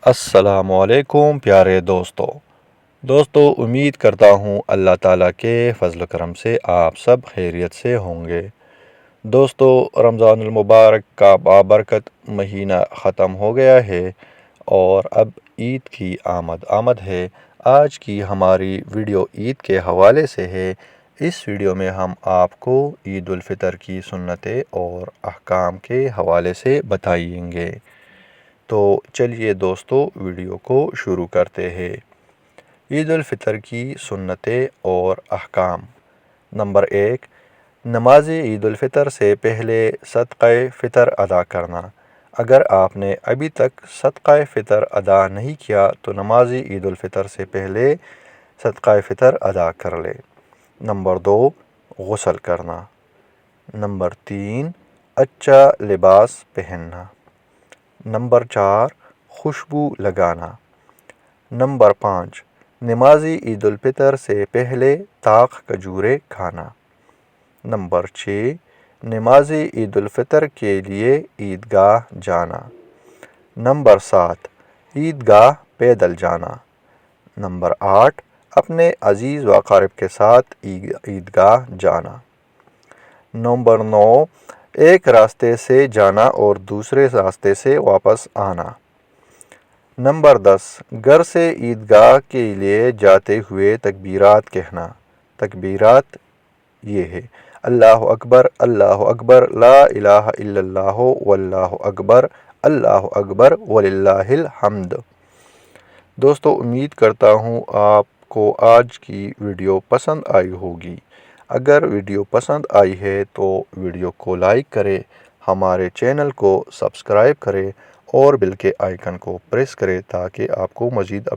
السلام علیکم پیارے دوستو امید کرتا ہوں اللہ تعالیٰ کے فضل و کرم سے آپ سب خیریت سے ہوں گے۔ دوستو رمضان المبارک کا بابرکت مہینہ ختم ہو گیا ہے اور اب عید کی آمد ہے۔ آج کی ہماری ویڈیو عید کے حوالے سے ہے۔ اس ویڈیو میں ہم آپ کو عید الفطر کی سنتیں اور احکام کے حوالے سے بتائیں گے۔ تو چلیے دوستو ویڈیو کو شروع کرتے ہیں۔ عید الفطر کی سنتیں اور احکام۔ نمبر 1، نماز عید الفطر سے پہلے صدقہ فطر ادا کرنا۔ اگر آپ نے ابھی تک صدقہ فطر ادا نہیں کیا تو نماز عید الفطر سے پہلے صدقہ فطر ادا کر لے۔ نمبر 2، غسل کرنا۔ نمبر 3، اچھا لباس پہننا۔ نمبر 4، خوشبو لگانا۔ نمبر 5، نماز عید الفطر سے پہلے تاخ کھجوریں کھانا۔ نمبر 6، نماز عید الفطر کے لیے عیدگاہ جانا۔ نمبر 7، عیدگاہ پیدل جانا۔ نمبر 8، اپنے عزیز و اقارب کے ساتھ عیدگاہ جانا۔ نمبر 9، ایک راستے سے جانا اور دوسرے راستے سے واپس آنا۔ نمبر 10، گھر سے عیدگاہ کے لیے جاتے ہوئے تکبیرات کہنا۔ تکبیرات یہ ہے: اللہ اکبر لا الہ الا اللہ واللہ اکبر وللہ الحمد۔ دوستو امید کرتا ہوں آپ کو آج کی ویڈیو پسند آئی ہوگی۔ اگر ویڈیو پسند آئی ہے تو ویڈیو کو لائک کریں، ہمارے چینل کو سبسکرائب کریں اور بیل کے آئیکن کو پریس کریں تاکہ آپ کو مزید